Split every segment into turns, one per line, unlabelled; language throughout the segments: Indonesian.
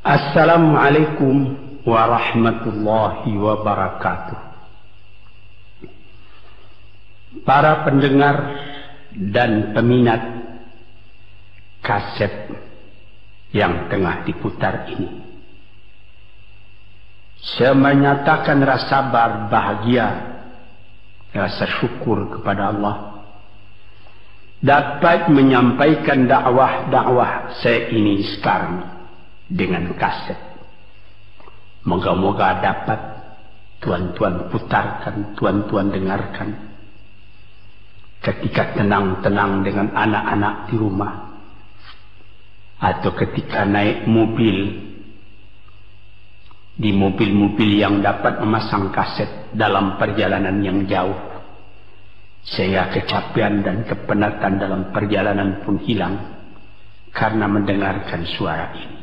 Assalamualaikum warahmatullahi wabarakatuh. Para pendengar dan peminat kaset yang tengah diputar ini, saya menyatakan rasa bahagia, rasa syukur kepada Allah dapat menyampaikan dakwah saya ini sekarang dengan kaset. Moga-moga dapat tuan-tuan putarkan, tuan-tuan dengarkan ketika tenang-tenang dengan anak-anak di rumah, atau ketika naik mobil, di mobil-mobil yang dapat memasang kaset dalam perjalanan yang jauh, sehingga kecapean dan kepenatan dalam perjalanan pun hilang karena mendengarkan suara ini.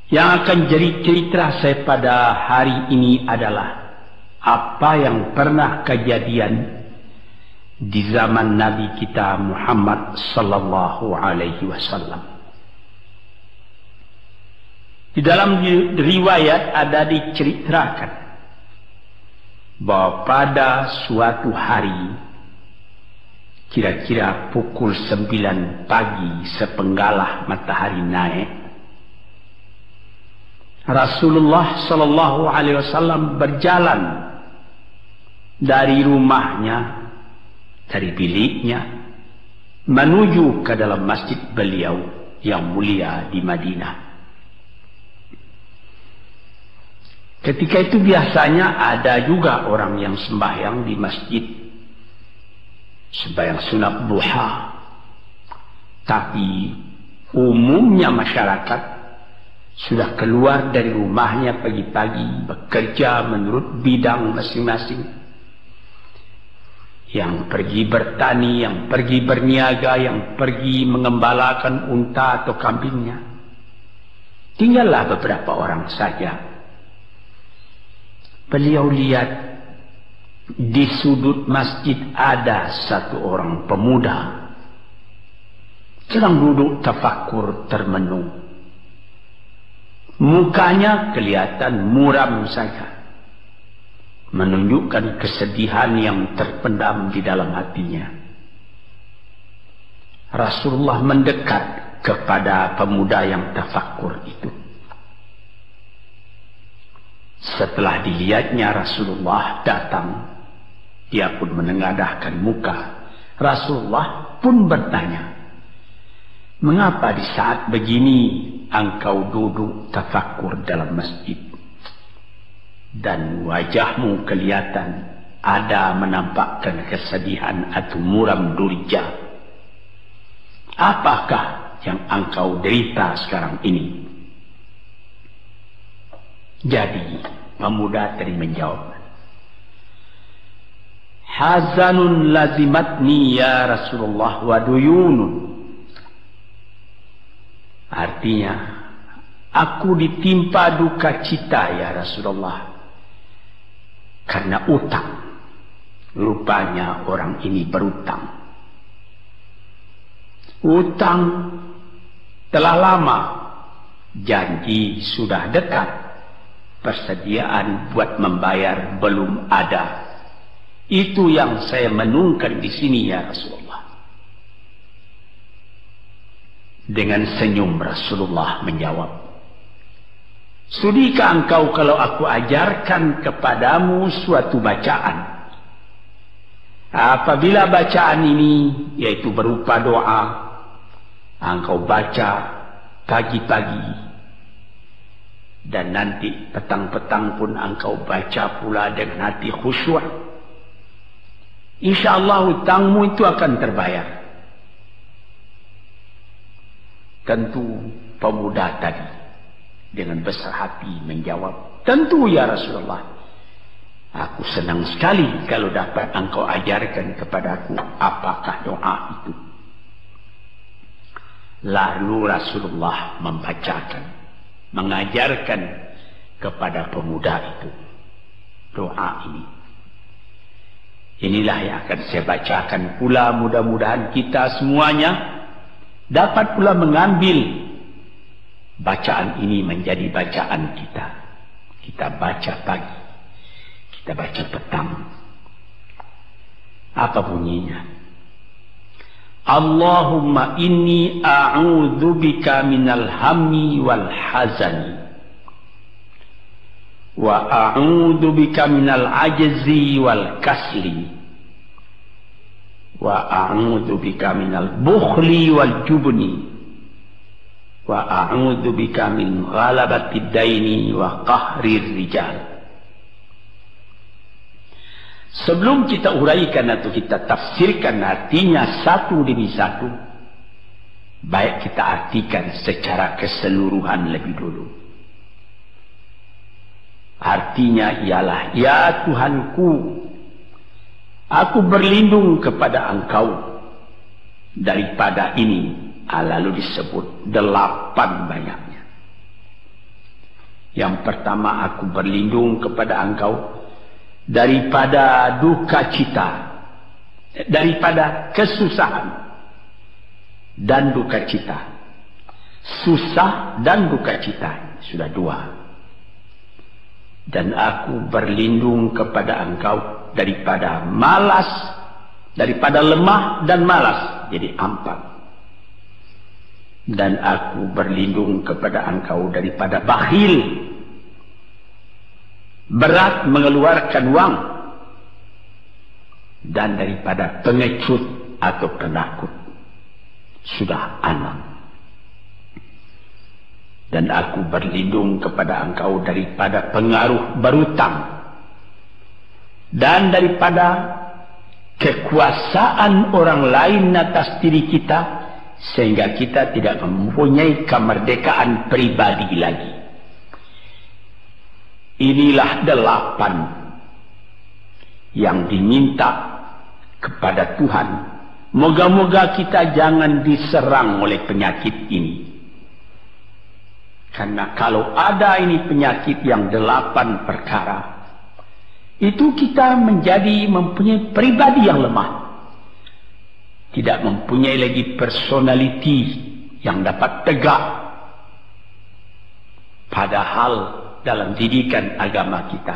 Yang akan jadi cerita saya pada hari ini adalah apa yang pernah kejadian di zaman Nabi kita Muhammad sallallahu alaihi wasallam. Di dalam riwayat ada diceritakan bahwa pada suatu hari, kira-kira pukul 9 pagi sepenggalah matahari naik, Rasulullah sallallahu alaihi wasallam berjalan dari rumahnya, dari biliknya, menuju ke dalam masjid beliau yang mulia di Madinah. Ketika itu biasanya ada juga orang yang sembahyang di masjid, sembahyang sunat duha. Tapi umumnya masyarakat sudah keluar dari rumahnya pagi-pagi, bekerja menurut bidang masing-masing. Yang pergi bertani, yang pergi berniaga, yang pergi mengembalakan unta atau kambingnya. Tinggallah beberapa orang saja. Beliau lihat di sudut masjid ada satu orang pemuda sedang duduk tafakur termenung. Mukanya kelihatan muram saja, menunjukkan kesedihan yang terpendam di dalam hatinya. Rasulullah mendekat kepada pemuda yang tafakur itu. Setelah dilihatnya Rasulullah datang, dia pun menengadahkan muka. Rasulullah pun bertanya, "Mengapa di saat begini engkau duduk tafakur dalam masjid? Dan wajahmu kelihatan ada menampakkan kesedihan atau muram durja. Apakah yang engkau derita sekarang ini?" Jadi pemuda tadi menjawab, "Hazanun lazimatni ya Rasulullah wa duyunun." Artinya, aku ditimpa duka cita ya Rasulullah karena utang. Rupanya orang ini berutang. Utang telah lama, janji sudah dekat, persediaan buat membayar belum ada. Itu yang saya menungkan di sini ya Rasulullah. Dengan senyum Rasulullah menjawab, "Sudikah engkau kalau aku ajarkan kepadamu suatu bacaan? Apabila bacaan ini, yaitu berupa doa, engkau baca pagi-pagi, dan nanti petang-petang pun engkau baca pula dengan hati khusyuk, insyaallah hutangmu itu akan terbayar." Tentu pemuda tadi dengan besar hati menjawab, "Tentu ya Rasulullah. Aku senang sekali kalau dapat engkau ajarkan kepadaku apakah doa itu." Lalu Rasulullah membacakan, mengajarkan kepada pemuda itu doa ini. Inilah yang akan saya bacakan pula, mudah-mudahan kita semuanya dapat pula mengambil bacaan ini menjadi bacaan kita. Kita baca pagi, kita baca petang. Apa bunyinya? Allahumma inni a'udzubika minal hammi wal hazani wa a'udzubika minal ajzi wal kasli wa a'udzubika minal bukhli wal jubni wa a'udzubika min ghalabatid daini wa qahrir rijal. Sebelum kita uraikan atau kita tafsirkan artinya satu demi satu, baik kita artikan secara keseluruhan lebih dulu. Artinya ialah, ya Tuhanku, aku berlindung kepada Engkau daripada ini. Lalu disebut 8 banyaknya. Yang pertama, aku berlindung kepada Engkau daripada duka cita, daripada kesusahan dan duka cita. Susah dan duka cita, sudah 2. Dan aku berlindung kepada Engkau daripada malas, daripada lemah dan malas, jadi 4. Dan aku berlindung kepada Engkau daripada bakhil, berat mengeluarkan wang, dan daripada pengecut atau penakut, sudah 6. Dan aku berlindung kepada Engkau daripada pengaruh berutang dan daripada kekuasaan orang lain atas diri kita, sehingga kita tidak mempunyai kemerdekaan pribadi lagi. Inilah 8 yang diminta kepada Tuhan. Moga-moga kita jangan diserang oleh penyakit ini. Karena kalau ada ini penyakit yang 8 perkara, itu kita mempunyai pribadi yang lemah. Tidak mempunyai lagi personality yang dapat tegak. Padahal dalam didikan agama kita,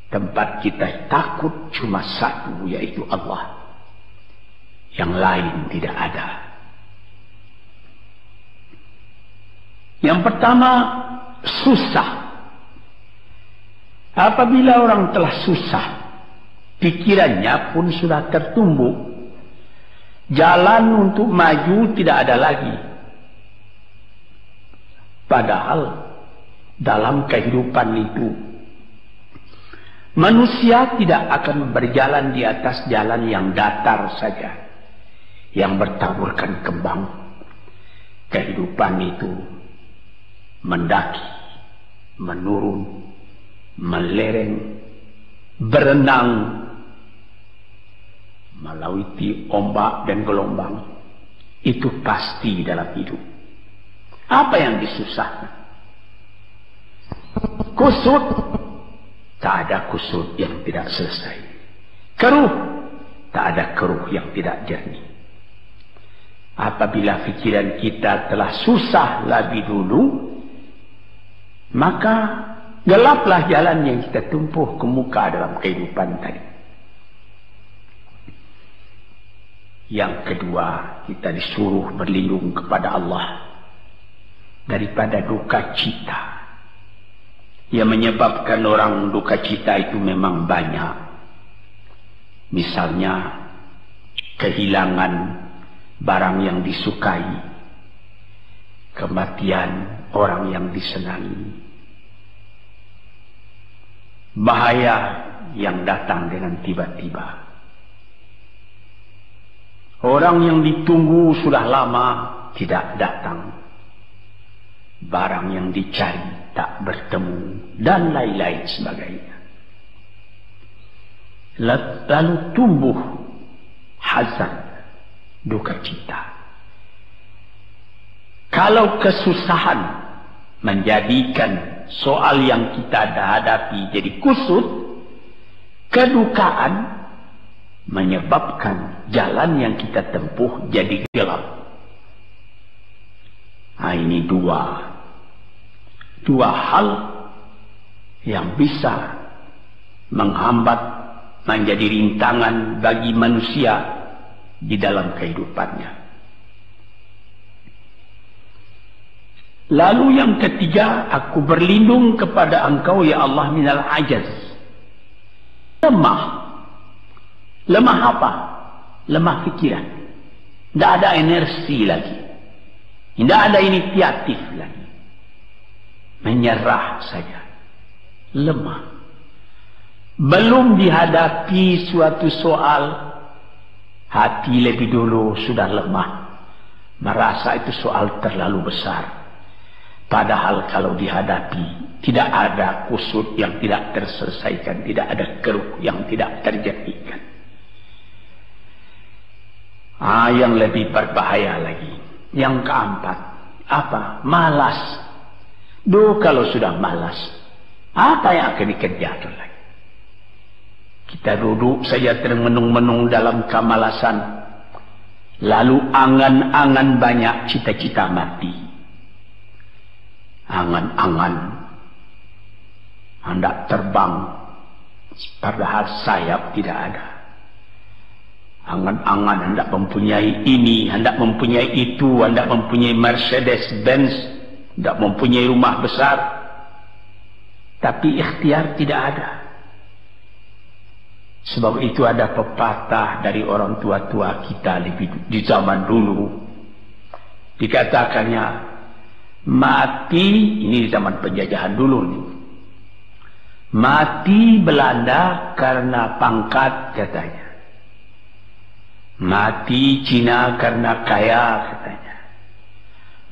tempat kita takut cuma satu, yaitu Allah. Yang lain tidak ada. Yang pertama, susah. Apabila orang telah susah, pikirannya pun sudah tertumbuk. Jalan untuk maju tidak ada lagi. Padahal dalam kehidupan itu, manusia tidak akan berjalan di atas jalan yang datar saja, yang bertaburkan kembang. Kehidupan itu mendaki, menurun, melereng, berenang, melewati ombak dan gelombang. Itu pasti dalam hidup. Apa yang disusahkan? Kusut, tak ada kusut yang tidak selesai. Keruh, tak ada keruh yang tidak jernih. Apabila pikiran kita telah susah lebih dulu, maka gelaplah jalan yang kita tempuh ke muka dalam kehidupan tadi. Yang kedua, kita disuruh berlindung kepada Allah daripada duka cita. Yang menyebabkan orang duka cita itu memang banyak. Misalnya, kehilangan barang yang disukai, kematian orang yang disenangi, bahaya yang datang dengan tiba-tiba. Orang yang ditunggu sudah lama tidak datang. Barang yang dicari tak bertemu, dan lain-lain sebagainya. Lalu tumbuh hazan, duka cita. Kalau kesusahan menjadikan soal yang kita hadapi jadi kusut, kedukaan menyebabkan jalan yang kita tempuh jadi gelap. Nah, ini 2 dua hal yang bisa menghambat, menjadi rintangan bagi manusia di dalam kehidupannya. Lalu yang ketiga, aku berlindung kepada Engkau ya Allah minal ajaz. Lemah. Lemah apa? Lemah pikiran. Tidak ada energi lagi. Tidak ada inisiatif lagi. Menyerah saja. Lemah. Belum dihadapi suatu soal, hati lebih dulu sudah lemah. Merasa itu soal terlalu besar. Padahal kalau dihadapi, tidak ada kusut yang tidak terselesaikan, tidak ada keruh yang tidak terjadikan. Yang lebih berbahaya lagi, yang keempat, apa? Malas. Kalau sudah malas, apa yang akan dikerjakan lagi? Kita duduk saja termenung-menung dalam kemalasan, lalu angan-angan banyak, cita-cita mati. Angan-angan hendak terbang, padahal sayap tidak ada. Angan-angan hendak mempunyai ini, hendak mempunyai itu, hendak mempunyai Mercedes-Benz, hendak mempunyai rumah besar, tapi ikhtiar tidak ada. Sebab itu ada pepatah dari orang tua-tua kita di zaman dulu, dikatakannya, mati, ini zaman penjajahan dulu nih, mati Belanda karena pangkat katanya, mati Cina karena kaya katanya,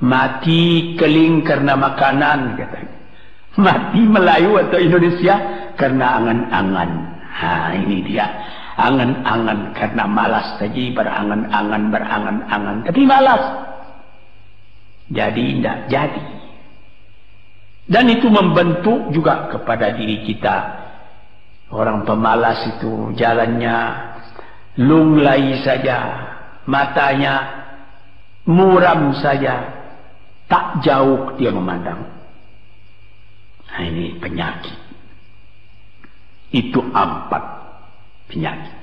mati Keling karena makanan katanya, mati Melayu atau Indonesia karena angan-angan. Ini dia, angan-angan karena malas saja, berangan-angan, tapi malas. Jadi tidak jadi. Dan itu membentuk juga kepada diri kita. Orang pemalas itu jalannya lunglai saja, matanya muram saja, tak jauh dia memandang. Ini penyakit. Itu 4 penyakit.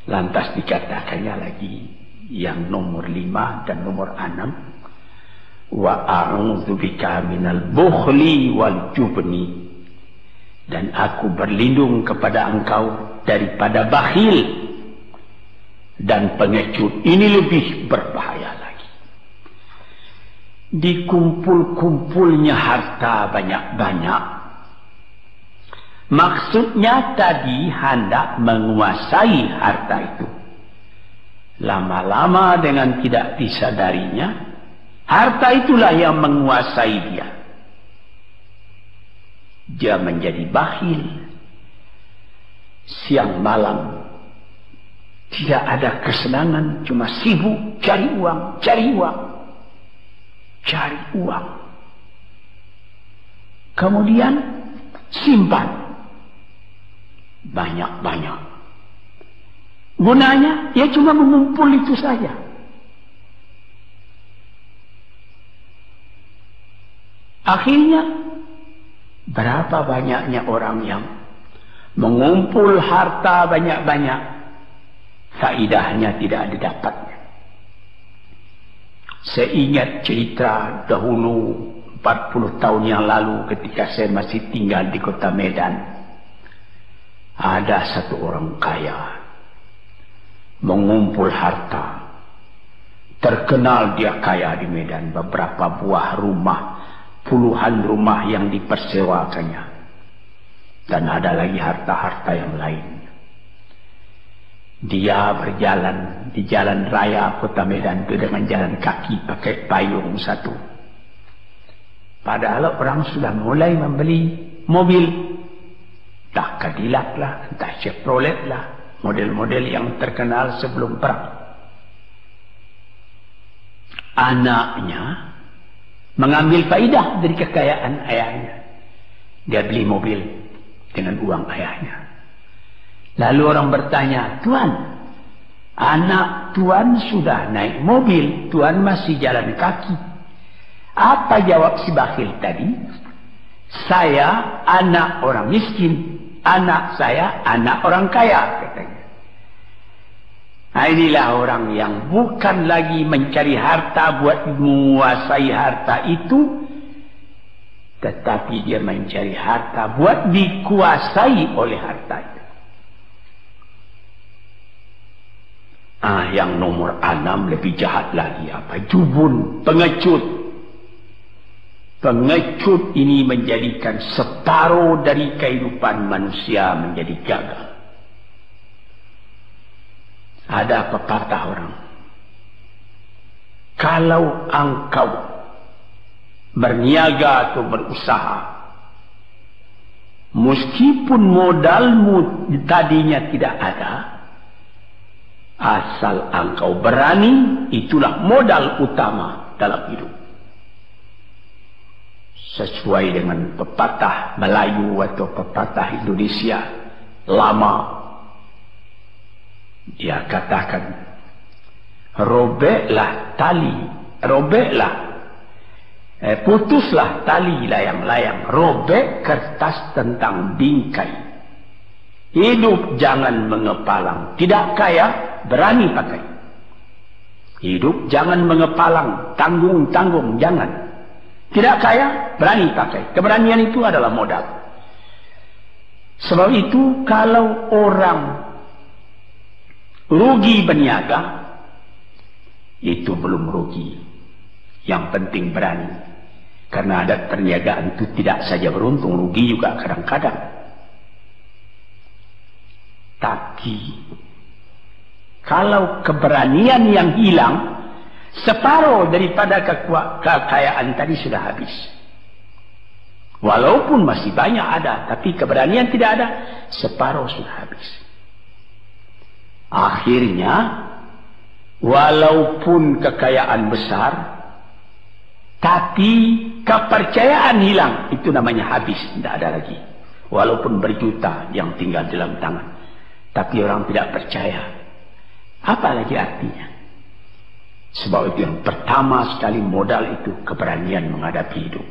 Lantas dikatakannya lagi yang nomor 5 dan nomor 6. Wa a'udzubika minal bukhli wal jubni, dan aku berlindung kepada Engkau daripada bakhil dan pengecut. Ini lebih berbahaya lagi. Dikumpul-kumpulnya harta banyak-banyak, maksudnya tadi hendak menguasai harta itu. Lama-lama dengan tidak disadarinya, harta itulah yang menguasai dia. Dia menjadi bakhil. Siang malam tidak ada kesenangan, cuma sibuk cari uang, cari uang, cari uang. Kemudian simpan banyak-banyak. Gunanya ya cuma mengumpul itu saja. Akhirnya berapa banyaknya orang yang mengumpul harta banyak-banyak, faidahnya tidak didapatnya. Saya ingat cerita dahulu 40 tahun yang lalu ketika saya masih tinggal di kota Medan. Ada satu orang kaya mengumpul harta. Terkenal dia kaya di Medan, beberapa buah rumah, puluhan rumah yang dipersewakannya, dan ada lagi harta-harta yang lain. Dia berjalan di jalan raya kota Medan itu dengan jalan kaki pakai payung satu. Padahal orang sudah mulai membeli mobil, entah Cadillac lah, entah Chevrolet lah, model-model yang terkenal sebelum perang. Anaknya mengambil faidah dari kekayaan ayahnya. Dia beli mobil dengan uang ayahnya. Lalu orang bertanya, Tuan, anak Tuan sudah naik mobil, Tuan masih jalan kaki. Apa jawab si bakhil tadi? Saya anak orang miskin, anak saya anak orang kaya, katanya. Nah, inilah orang yang bukan lagi mencari harta buat menguasai harta itu, tetapi dia mencari harta buat dikuasai oleh harta itu. Yang nomor 6 lebih jahat lagi. Apa? Jubun, pengecut. Pengecut ini menjadikan separuh dari kehidupan manusia menjadi gagal. Ada pepatah orang, kalau engkau berniaga atau berusaha, meskipun modalmu tadinya tidak ada, asal engkau berani, itulah modal utama dalam hidup. Sesuai dengan pepatah Melayu atau pepatah Indonesia lama, dia katakan, putuslah tali layang-layang, robek kertas tentang bingkai. Hidup jangan mengepalang, tidak kaya berani pakai. Hidup jangan mengepalang, tanggung-tanggung jangan. Tidak kaya berani pakai. Keberanian itu adalah modal. Sebab itu kalau orang rugi berniaga, itu belum rugi. Yang penting berani. Karena ada perniagaan itu tidak saja beruntung, rugi juga kadang-kadang. Tapi kalau keberanian yang hilang, separuh daripada kekayaan tadi sudah habis. Walaupun masih banyak ada, tapi keberanian tidak ada, separuh sudah habis. Akhirnya, walaupun kekayaan besar, tapi kepercayaan hilang, itu namanya habis, tidak ada lagi. Walaupun berjuta yang tinggal dalam tangan, tapi orang tidak percaya. Apa lagi artinya? Sebab itu yang pertama sekali modal itu keberanian menghadapi hidup.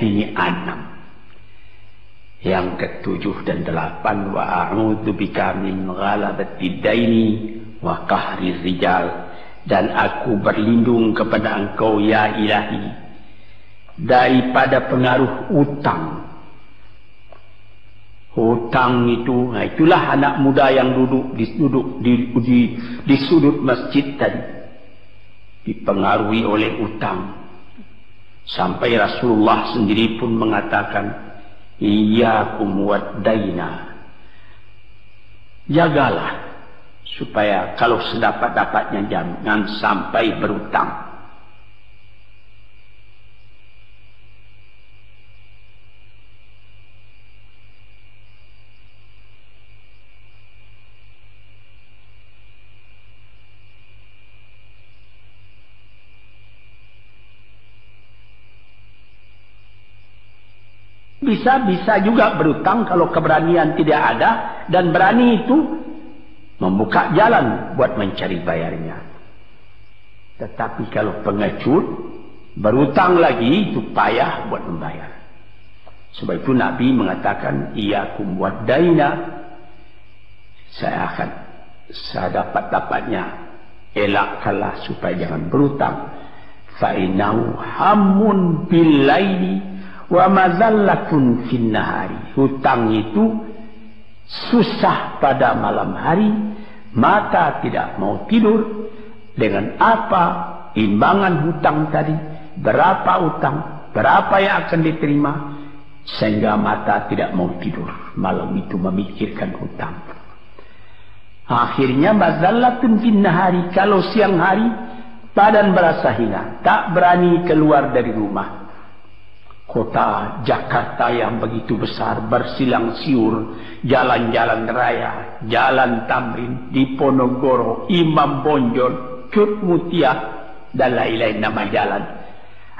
Ini 6. Yang ke-7 dan 8, wa a'udzu bika min ghalabatid daini wa qahri rijal, dan aku berlindung kepada Engkau ya Ilahi daripada pengaruh utang. Hutang itu, itulah anak muda yang duduk di sudut masjid tadi, dipengaruhi oleh utang. Sampai Rasulullah sendiri pun mengatakan, iyyakum wad-daina. Jagalah supaya kalau sedapat-dapatnya jangan sampai berutang. Bisa juga berutang kalau keberanian tidak ada, dan berani itu membuka jalan buat mencari bayarnya. Tetapi kalau pengecut berutang lagi, itu payah buat membayar. Sebab itu Nabi mengatakan, iyyakum wad-daina, saya akan sedapat-dapatnya elakkanlah supaya jangan berutang. Fa innahu hammun bil laili wa mazallatun fin nahari. Hutang itu susah pada malam hari, mata tidak mau tidur. Dengan apa imbangan hutang tadi, berapa utang, berapa yang akan diterima, sehingga mata tidak mau tidur malam itu memikirkan hutang. Akhirnya mazallatun fin nahari, kalau siang hari badan berasa hina, tak berani keluar dari rumah. Kota Jakarta yang begitu besar, bersilang siur, jalan-jalan raya, jalan Tamrin, Diponegoro, Imam Bonjol, Cut Mutia, dan lain-lain nama jalan.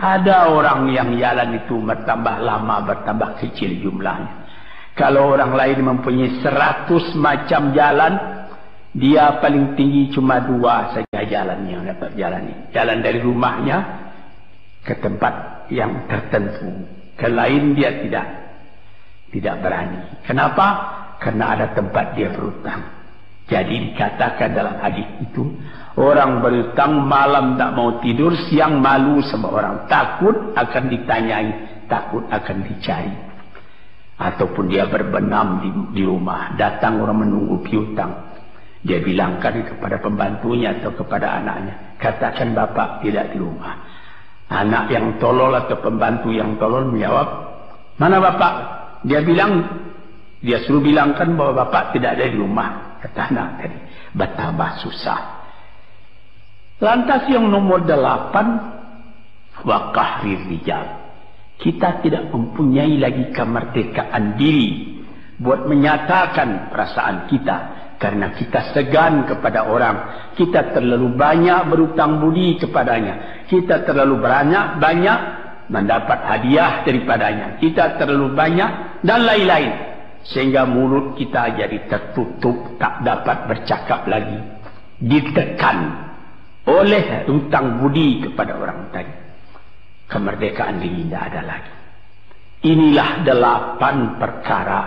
Ada orang yang jalan itu bertambah lama, bertambah kecil jumlahnya. Kalau orang lain mempunyai 100 macam jalan, dia paling tinggi cuma 2 saja jalan yang dapat jalani. Jalan dari rumahnya ke tempat yang tertentu, ke lain dia tidak berani. Kenapa? Karena ada tempat dia berhutang. Jadi dikatakan dalam hadis itu, orang berhutang malam tak mau tidur, siang malu sama orang, takut akan ditanyai, takut akan dicari. Ataupun dia berbenam di rumah, datang orang menunggu piutang, dia bilangkan kepada pembantunya atau kepada anaknya, katakan bapak tidak di rumah. Anak yang tolol atau pembantu yang tolol menjawab, mana bapak? Dia suruh bilangkan bahwa bapak tidak ada di rumah. Kata anak tadi, betapa susah. Lantas yang nomor 8, wa qahrir rijal. Kita tidak mempunyai lagi kemerdekaan diri buat menyatakan perasaan kita, karena kita segan kepada orang. Kita terlalu banyak berutang budi kepadanya. Kita terlalu banyak mendapat hadiah daripadanya. Kita terlalu banyak dan lain-lain. Sehingga mulut kita jadi tertutup, tak dapat bercakap lagi. Ditekan oleh hutang budi kepada orang tadi. Kemerdekaan diri tidak ada lagi. Inilah 8 perkara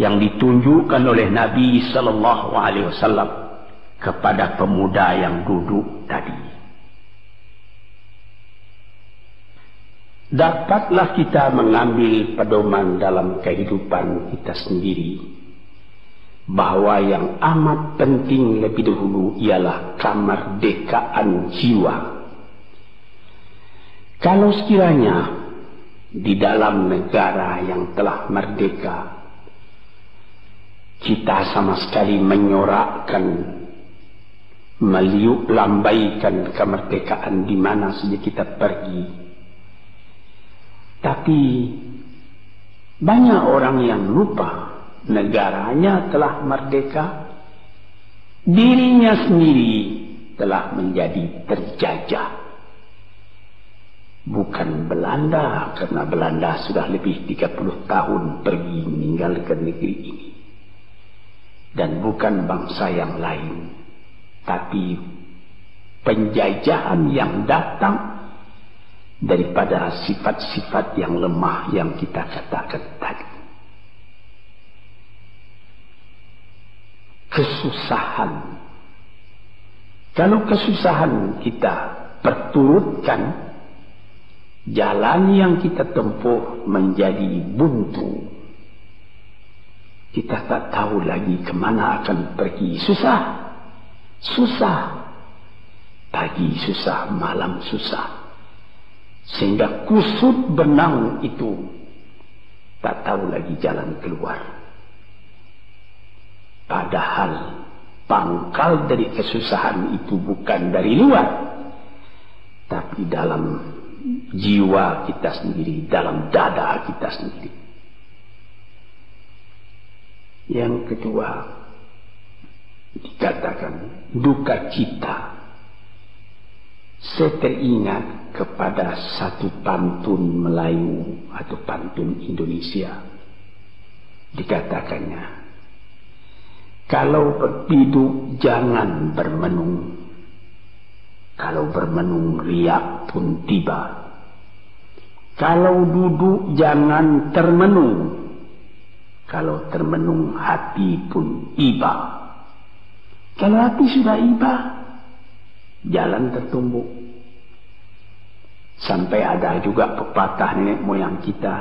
yang ditunjukkan oleh Nabi Sallallahu Alaihi Wasallam kepada pemuda yang duduk tadi. Dapatlah kita mengambil pedoman dalam kehidupan kita sendiri, bahwa yang amat penting lebih dahulu ialah kemerdekaan jiwa. Kalau sekiranya di dalam negara yang telah merdeka kita sama sekali menyorakkan, meliuk lambaikan kemerdekaan di mana saja kita pergi, tapi banyak orang yang lupa negaranya telah merdeka, dirinya sendiri telah menjadi terjajah. Bukan Belanda, karena Belanda sudah lebih 30 tahun pergi meninggalkan negeri ini. Dan bukan bangsa yang lain, tapi penjajahan yang datang daripada sifat-sifat yang lemah yang kita katakan tadi. Kesusahan. Kalau kesusahan kita perturutkan, jalan yang kita tempuh menjadi buntu. Kita tak tahu lagi kemana akan pergi. Susah. Pagi susah, malam susah. Sehingga kusut benang itu tak tahu lagi jalan keluar. Padahal pangkal dari kesusahan itu bukan dari luar, tapi dalam jiwa kita sendiri, dalam dada kita sendiri. Yang kedua, dikatakan duka cita. Saya teringat kepada satu pantun Melayu atau pantun Indonesia. Dikatakannya, kalau berpiduk jangan bermenung, kalau bermenung riak pun tiba. Kalau duduk jangan termenung, kalau termenung hati pun iba. Kalau hati sudah iba, jalan tertumbuk. Sampai ada juga pepatah nenek moyang kita,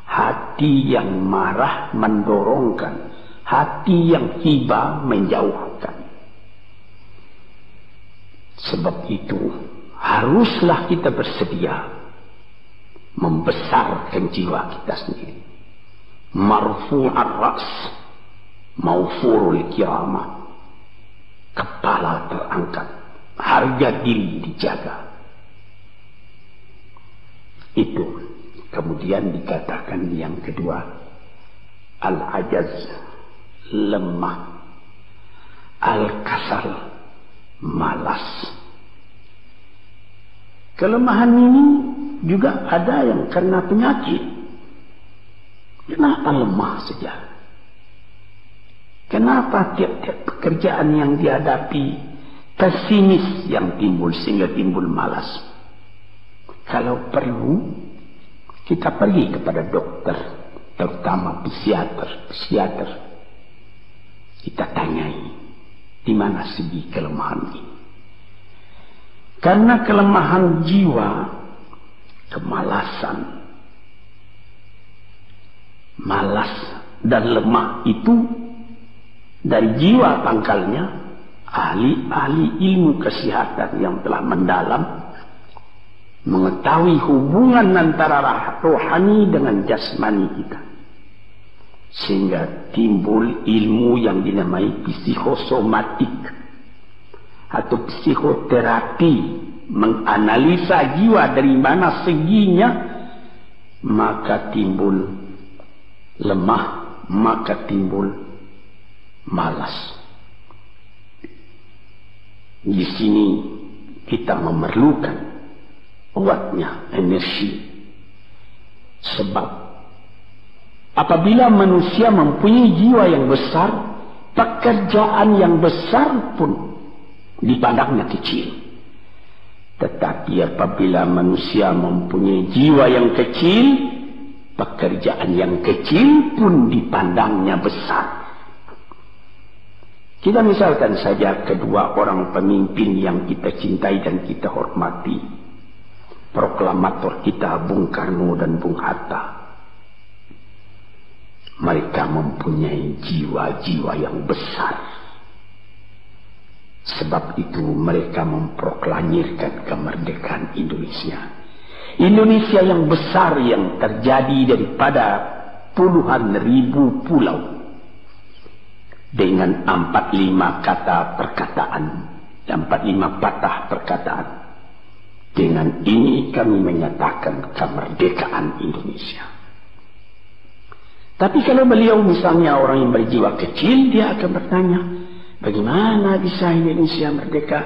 hati yang marah mendorongkan, hati yang iba menjauhkan. Sebab itu haruslah kita bersedia membesarkan jiwa kita sendiri. Marfu'ar ras, maufurul kiramah. Kepala terangkat, harga diri dijaga. Itu kemudian dikatakan yang kedua, al-ajaz, lemah, al-kasal, malas. Kelemahan ini juga ada yang karena penyakit. Kenapa lemah saja? Kenapa tiap-tiap pekerjaan yang dihadapi pesimis yang timbul sehingga timbul malas? kalau perlu kita pergi kepada dokter, terutama psikiater. Kita tanyai di mana segi kelemahan ini. Karena kelemahan jiwa, kemalasan, malas dan lemah itu dari jiwa pangkalnya. Ahli-ahli ilmu kesehatan yang telah mendalam mengetahui hubungan antara rohani dengan jasmani kita, sehingga timbul ilmu yang dinamai psikosomatik atau psikoterapi, menganalisa jiwa dari mana seginya, maka timbul lemah, maka timbul malas. Di sini kita memerlukan kuatnya energi. Sebab apabila manusia mempunyai jiwa yang besar, pekerjaan yang besar pun dipandangnya kecil. Tetapi apabila manusia mempunyai jiwa yang kecil, pekerjaan yang kecil pun dipandangnya besar. Kita misalkan saja kedua orang pemimpin yang kita cintai dan kita hormati. Proklamator kita Bung Karno dan Bung Hatta. Mereka mempunyai jiwa-jiwa yang besar. Sebab itu mereka memproklamirkan kemerdekaan Indonesia. Indonesia yang besar yang terjadi daripada puluhan ribu pulau. Dengan 45 kata perkataan, 45 patah perkataan. Dengan ini kami menyatakan kemerdekaan Indonesia. Tapi kalau beliau misalnya orang yang berjiwa kecil, dia akan bertanya, bagaimana bisa Indonesia merdeka?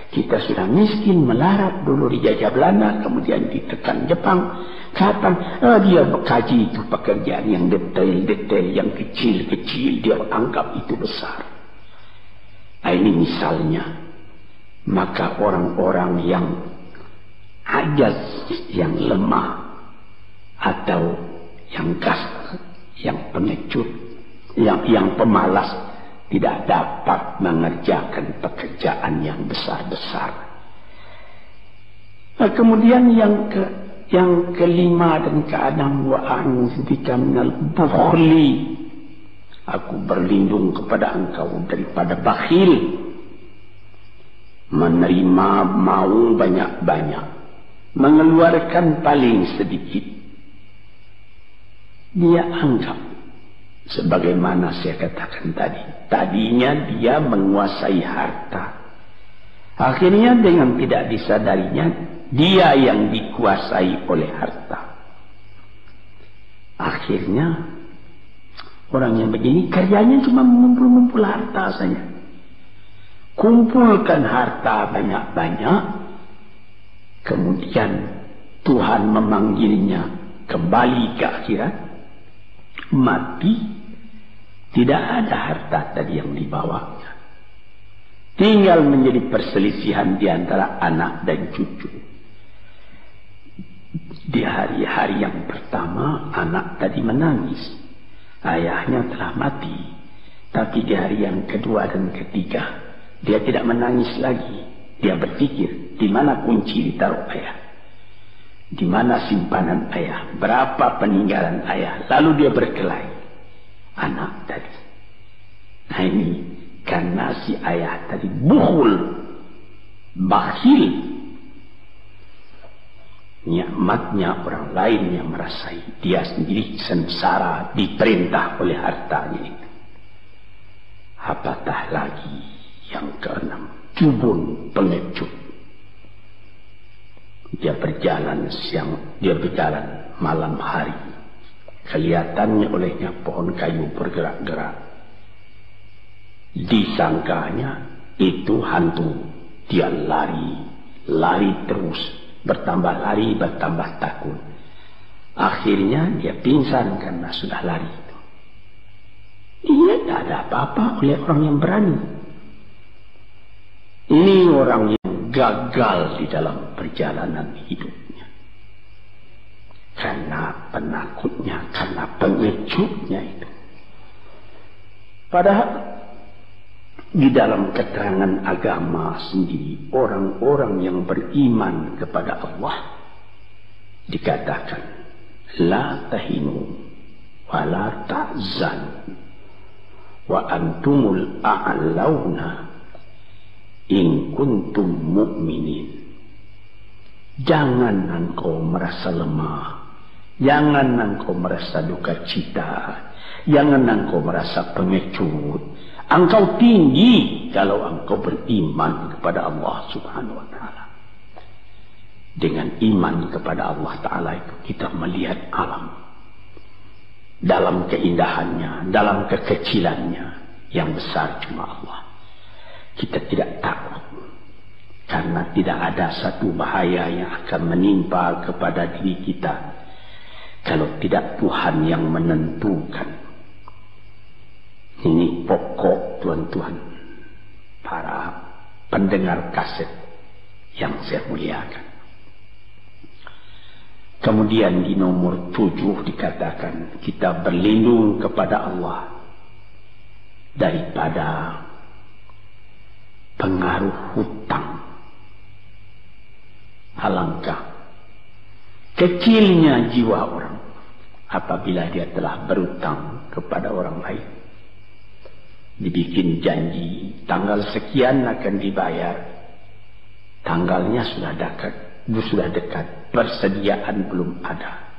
Kita sudah miskin, melarat, dulu dijajah Belanda, kemudian ditekan Jepang. Kapan? Dia berkaji itu pekerjaan yang detail-detail, yang kecil-kecil, dia anggap itu besar. Nah, ini misalnya. Maka orang-orang yang ajaz, yang lemah, atau yang kasar, yang pengecut, yang pemalas, tidak dapat mengerjakan pekerjaan yang besar-besar. Nah, kemudian yang kelima dan keenam, wa a'udzubika minal bukhli, aku berlindung kepada engkau daripada bakhil, menerima mau banyak-banyak, mengeluarkan paling sedikit. Dia anggap, sebagaimana saya katakan tadi, tadinya dia menguasai harta. Akhirnya dengan tidak disadarinya, dia yang dikuasai oleh harta. Akhirnya orang yang begini kerjanya cuma mengumpul-ngumpul harta saja. Kumpulkan harta banyak-banyak, kemudian Tuhan memanggilnya kembali ke akhirat, mati, tidak ada harta tadi yang dibawanya. Tinggal menjadi perselisihan di antara anak dan cucu. Di hari-hari yang pertama, anak tadi menangis. Ayahnya telah mati. Tapi di hari yang kedua dan ketiga, dia tidak menangis lagi. Dia berpikir, di mana kunci ditaruh ayah? Di mana simpanan ayah? Berapa peninggalan ayah? Lalu dia berkelahi. Anak tadi. Nah ini, karena si ayah tadi bukhul, bakhil. Nikmatnya orang lain yang merasai, dia sendiri sengsara diperintah oleh hartanya itu. Apatah lagi yang keenam, jubun, pengecut. Dia berjalan siang, dia berjalan malam hari. Kelihatannya olehnya pohon kayu bergerak-gerak. Disangkanya itu hantu. Dia lari terus. Bertambah lari, bertambah takut. Akhirnya dia pingsan karena sudah lari itu. Dia tidak ada apa-apa oleh orang yang berani. Ini orang yang gagal di dalam perjalanan hidupnya. karena penakutnya, karena pengejutnya itu. Padahal di dalam keterangan agama sendiri, orang-orang yang beriman kepada Allah dikatakan la tahinu wa la tahzanu wa antumul a'launa in kuntum mu'minin. Jangan engkau merasa lemah, jangan engkau merasa duka cita, jangan engkau merasa pengecut. Engkau tinggi kalau engkau beriman kepada Allah Subhanahu wa ta'ala. Dengan iman kepada Allah Ta'ala itu kita melihat alam dalam keindahannya, dalam kekecilannya. Yang besar cuma Allah. Kita tidak takut karena tidak ada satu bahaya yang akan menimpa kepada diri kita kalau tidak Tuhan yang menentukan. Ini pokok tuan-tuan para pendengar kaset yang saya muliakan. Kemudian di nomor 7 dikatakan kita berlindung kepada Allah daripada pengaruh hutang. Alangkah kecilnya jiwa orang apabila dia telah berutang kepada orang lain. Dibikin janji tanggal sekian akan dibayar, tanggalnya sudah dekat, persediaan belum ada,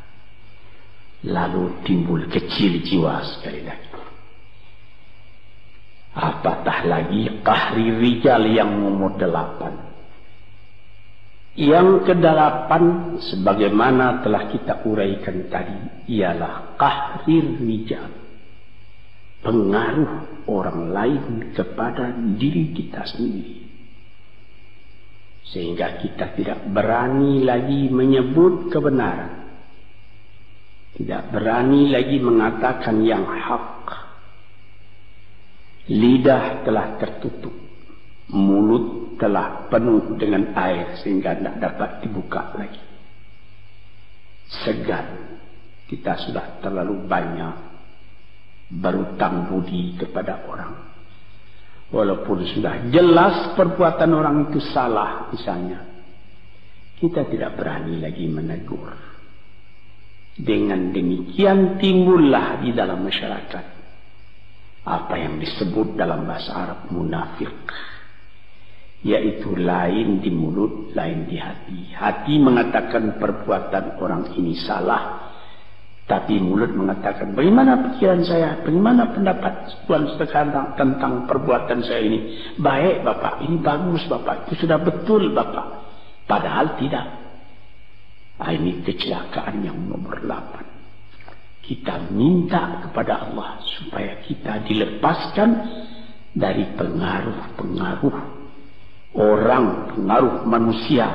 lalu timbul kecil jiwa sekali lagi. Apatah lagi qahri rijal yang nomor 8. Yang ke-8 sebagaimana telah kita uraikan tadi ialah qahri rijal, pengaruh orang lain kepada diri kita sendiri, sehingga kita tidak berani lagi menyebut kebenaran, tidak berani lagi mengatakan yang hak. Lidah telah tertutup, mulut telah penuh dengan air sehingga tidak dapat dibuka lagi. Segan, kita sudah terlalu banyak berutang budi kepada orang, walaupun sudah jelas perbuatan orang itu salah misalnya, kita tidak berani lagi menegur. Dengan demikian timbullah di dalam masyarakat apa yang disebut dalam bahasa Arab munafik, yaitu lain di mulut, lain di hati. Hati mengatakan perbuatan orang ini salah, tapi mulut mengatakan, bagaimana pikiran saya, bagaimana pendapat Tuhan sekarang tentang perbuatan saya ini. Baik Bapak, ini bagus Bapak, itu sudah betul Bapak. Padahal tidak. Ini kecelakaan yang nomor 8. Kita minta kepada Allah supaya kita dilepaskan dari pengaruh-pengaruh orang, pengaruh manusia,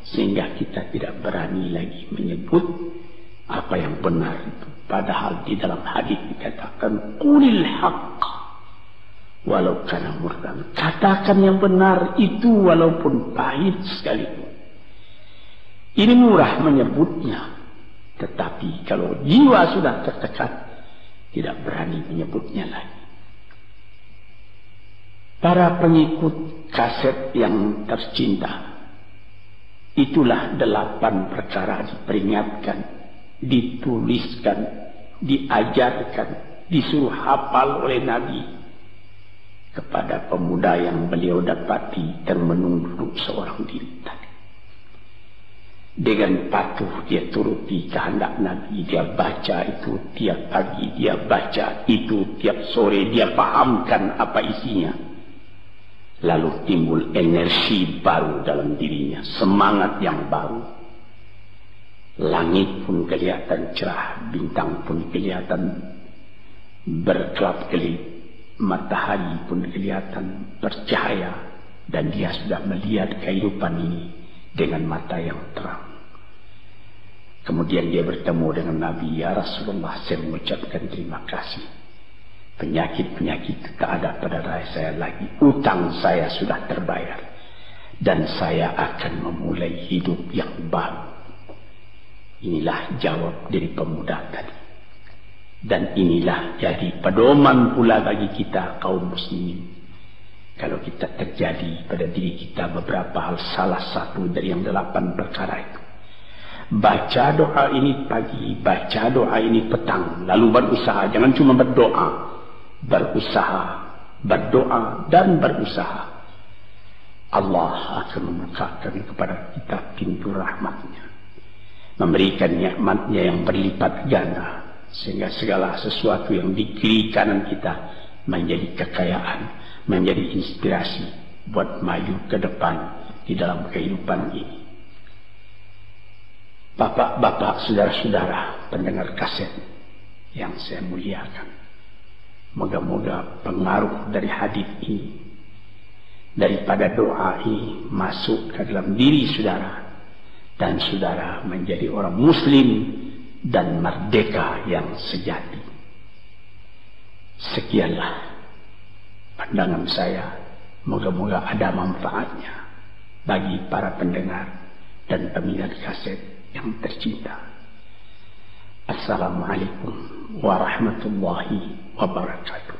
sehingga kita tidak berani lagi menyebut apa yang benar itu. Padahal di dalam hadis dikatakan qulil haqq walau kana murran. Katakan yang benar itu walaupun pahit sekalipun. Ini murah menyebutnya, tetapi kalau jiwa sudah tertekan tidak berani menyebutnya lagi. Para pengikut kaset yang tercinta, itulah 8 perkara diperingatkan, dituliskan, diajarkan, disuruh hafal oleh Nabi kepada pemuda yang beliau dapati termenung duduk seorang diri tadi. Dengan patuh dia turuti kehendak Nabi, dia baca itu tiap pagi, dia baca itu tiap sore, dia pahamkan apa isinya. Lalu timbul energi baru dalam dirinya, semangat yang baru. Langit pun kelihatan cerah, bintang pun kelihatan berkelap-kelip, matahari pun kelihatan bercahaya, dan dia sudah melihat kehidupan ini dengan mata yang terang. Kemudian dia bertemu dengan Nabi, ya Rasulullah, saya mengucapkan terima kasih. Penyakit-penyakit tak ada pada saya lagi. Utang saya sudah terbayar. Dan saya akan memulai hidup yang baru. Inilah jawab dari pemuda tadi. Dan inilah jadi pedoman pula bagi kita kaum muslimin. Kalau kita terjadi pada diri kita beberapa hal, salah satu dari yang 8 perkara itu, baca doa ini pagi, baca doa ini petang, lalu berusaha. Jangan cuma berdoa, berusaha, berdoa dan berusaha. Allah akan membukakan kepada kita pintu rahmatnya, memberikan nikmatnya yang berlipat ganda, sehingga segala sesuatu yang di kiri kanan kita menjadi kekayaan, menjadi inspirasi buat maju ke depan di dalam kehidupan ini. Bapak-bapak, saudara-saudara pendengar kaset yang saya muliakan, moga-moga pengaruh dari hadis ini, daripada doa ini masuk ke dalam diri saudara, dan saudara menjadi orang muslim dan merdeka yang sejati. Sekianlah pandangan saya, moga-moga ada manfaatnya bagi para pendengar dan peminat kaset yang tercinta. Assalamualaikum warahmatullahi wabarakatuh.